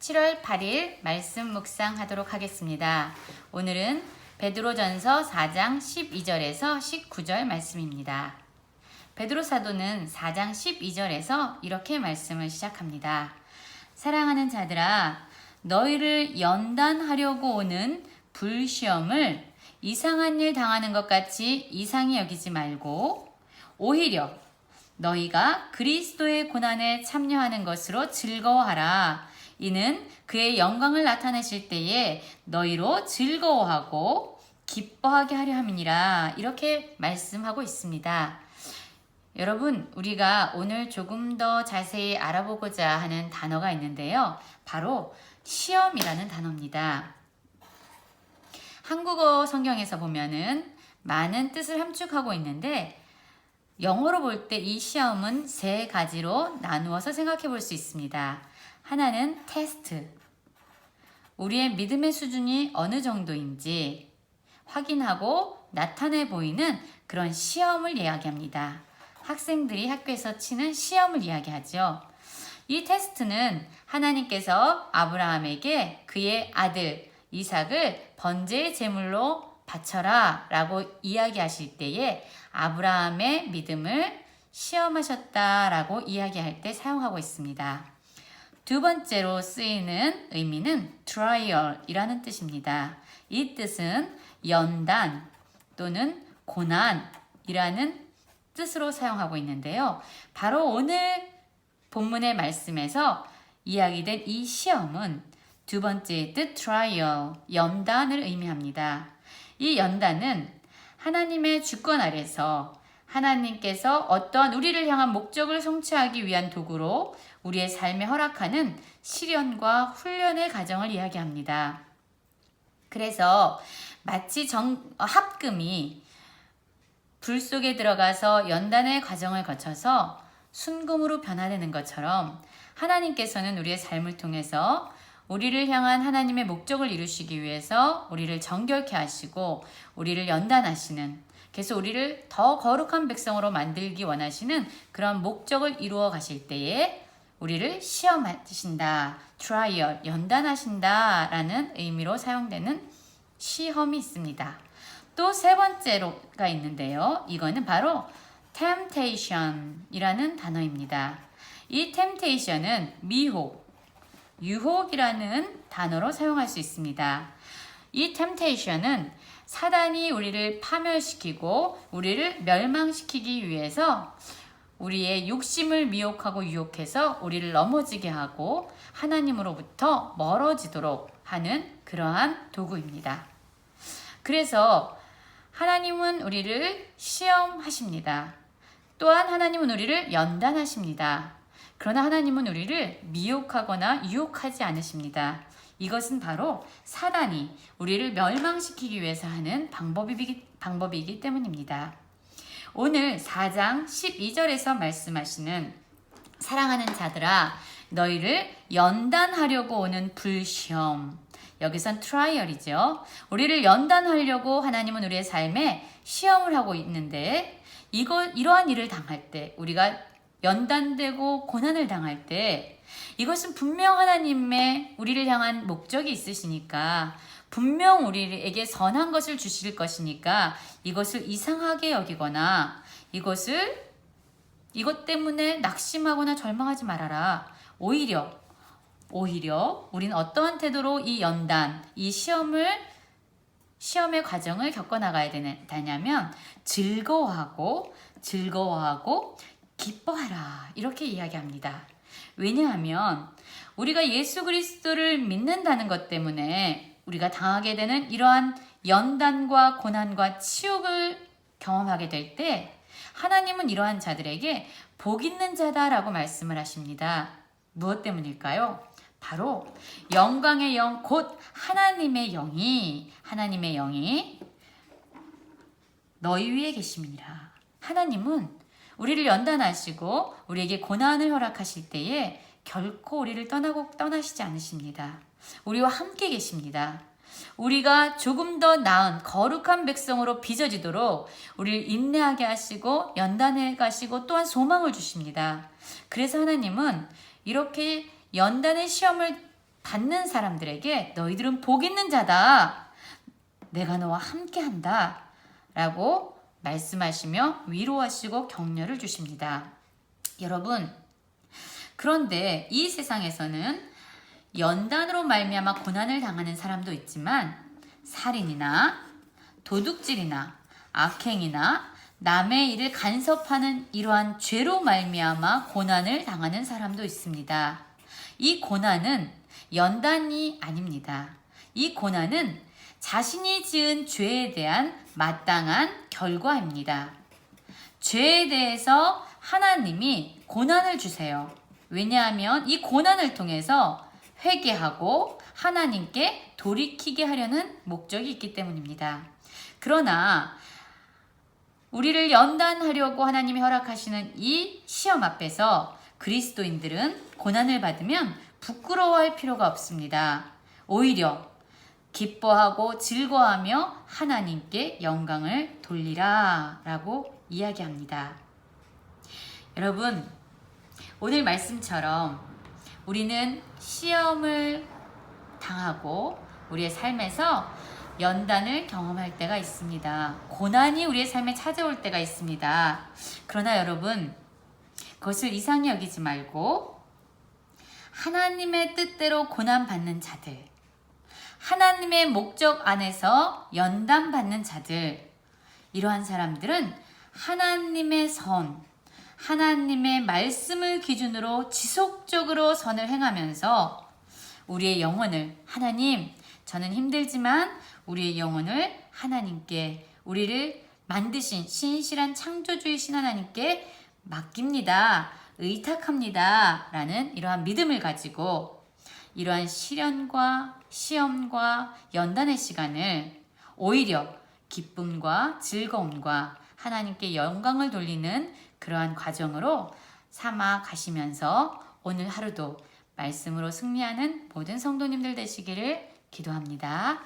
7월 8일 말씀 묵상하도록 하겠습니다. 오늘은 베드로전서 4장 12절에서 19절 말씀입니다. 베드로 사도는 4장 12절에서 이렇게 말씀을 시작합니다. 사랑하는 자들아, 너희를 연단하려고 오는 불시험을 이상한 일 당하는 것 같이 이상히 여기지 말고 오히려 너희가 그리스도의 고난에 참여하는 것으로 즐거워하라. 이는 그의 영광을 나타내실 때에 너희로 즐거워하고 기뻐하게 하려 함이니라. 이렇게 말씀하고 있습니다. 여러분, 우리가 오늘 조금 더 자세히 알아보고자 하는 단어가 있는데요. 바로 시험이라는 단어입니다. 한국어 성경에서 보면은 많은 뜻을 함축하고 있는데 영어로 볼 때 이 시험은 세 가지로 나누어서 생각해 볼 수 있습니다. 하나는 테스트, 우리의 믿음의 수준이 어느 정도인지 확인하고 나타내 보이는 그런 시험을 이야기합니다. 학생들이 학교에서 치는 시험을 이야기하죠. 이 테스트는 하나님께서 아브라함에게 그의 아들 이삭을 번제의 제물로 바쳐라 라고 이야기하실 때에 아브라함의 믿음을 시험하셨다라고 이야기할 때 사용하고 있습니다. 두 번째로 쓰이는 의미는 trial이라는 뜻입니다. 이 뜻은 연단 또는 고난이라는 뜻으로 사용하고 있는데요. 바로 오늘 본문의 말씀에서 이야기된 이 시험은 두 번째 뜻 trial, 연단을 의미합니다. 이 연단은 하나님의 주권 아래서 하나님께서 어떠한 우리를 향한 목적을 성취하기 위한 도구로 우리의 삶에 허락하는 시련과 훈련의 과정을 이야기합니다. 그래서 마치 합금이 불 속에 들어가서 연단의 과정을 거쳐서 순금으로 변화되는 것처럼 하나님께서는 우리의 삶을 통해서 우리를 향한 하나님의 목적을 이루시기 위해서 우리를 정결케 하시고 우리를 연단하시는, 그래서 우리를 더 거룩한 백성으로 만들기 원하시는 그런 목적을 이루어 가실 때에 우리를 시험하신다, trial, 연단하신다 라는 의미로 사용되는 시험이 있습니다. 또 세 번째로가 있는데요. 이거는 바로 temptation 이라는 단어입니다. 이 temptation은 미혹, 유혹이라는 단어로 사용할 수 있습니다. 이 temptation은 사단이 우리를 파멸시키고 우리를 멸망시키기 위해서 우리의 욕심을 미혹하고 유혹해서 우리를 넘어지게 하고 하나님으로부터 멀어지도록 하는 그러한 도구입니다. 그래서 하나님은 우리를 시험하십니다. 또한 하나님은 우리를 연단하십니다. 그러나 하나님은 우리를 미혹하거나 유혹하지 않으십니다. 이것은 바로 사단이 우리를 멸망시키기 위해서 하는 방법이기 때문입니다. 오늘 4장 12절에서 말씀하시는 사랑하는 자들아, 너희를 연단하려고 오는 불시험, 여기선 트라이얼이죠. 우리를 연단하려고 하나님은 우리의 삶에 시험을 하고 있는데 이러한 일을 당할 때, 우리가 연단되고 고난을 당할 때 이것은 분명 하나님의 우리를 향한 목적이 있으시니까, 분명 우리에게 선한 것을 주실 것이니까 이것을 이상하게 여기거나 이것 때문에 낙심하거나 절망하지 말아라. 오히려 우리는 어떠한 태도로 이 연단, 이 시험의 과정을 겪어나가야 되냐면 즐거워하고 기뻐하라, 이렇게 이야기합니다. 왜냐하면 우리가 예수 그리스도를 믿는다는 것 때문에 우리가 당하게 되는 이러한 연단과 고난과 치욕을 경험하게 될 때 하나님은 이러한 자들에게 복 있는 자다라고 말씀을 하십니다. 무엇 때문일까요? 바로 영광의 영, 곧 하나님의 영이 너희 위에 계심이니라. 하나님은 우리를 연단하시고 우리에게 고난을 허락하실 때에 결코 우리를 떠나시지 않으십니다. 우리와 함께 계십니다. 우리가 조금 더 나은 거룩한 백성으로 빚어지도록 우리를 인내하게 하시고 연단해 가시고 또한 소망을 주십니다. 그래서 하나님은 이렇게 연단의 시험을 받는 사람들에게 너희들은 복 있는 자다. 내가 너와 함께한다. 라고 말씀하시며 위로하시고 격려를 주십니다. 여러분, 그런데 이 세상에서는 연단으로 말미암아 고난을 당하는 사람도 있지만 살인이나 도둑질이나 악행이나 남의 일을 간섭하는 이러한 죄로 말미암아 고난을 당하는 사람도 있습니다. 이 고난은 연단이 아닙니다. 이 고난은 자신이 지은 죄에 대한 마땅한 결과입니다. 죄에 대해서 하나님이 고난을 주세요. 왜냐하면 이 고난을 통해서 회개하고 하나님께 돌이키게 하려는 목적이 있기 때문입니다. 그러나 우리를 연단하려고 하나님이 허락하시는 이 시험 앞에서 그리스도인들은 고난을 받으면 부끄러워할 필요가 없습니다. 오히려 기뻐하고 즐거워하며 하나님께 영광을 돌리라 라고 이야기합니다. 여러분, 오늘 말씀처럼 우리는 시험을 당하고 우리의 삶에서 연단을 경험할 때가 있습니다. 고난이 우리의 삶에 찾아올 때가 있습니다. 그러나 여러분, 그것을 이상히 여기지 말고 하나님의 뜻대로 고난받는 자들, 하나님의 목적 안에서 연단받는 자들, 이러한 사람들은 하나님의 선, 하나님의 말씀을 기준으로 지속적으로 선을 행하면서 우리의 영혼을, 하나님, 저는 힘들지만 우리의 영혼을 하나님께, 우리를 만드신 신실한 창조주이신 하나님께 맡깁니다. 의탁합니다. 라는 이러한 믿음을 가지고 이러한 시련과 시험과 연단의 시간을 오히려 기쁨과 즐거움과 하나님께 영광을 돌리는 그러한 과정으로 삼아 가시면서 오늘 하루도 말씀으로 승리하는 모든 성도님들 되시기를 기도합니다.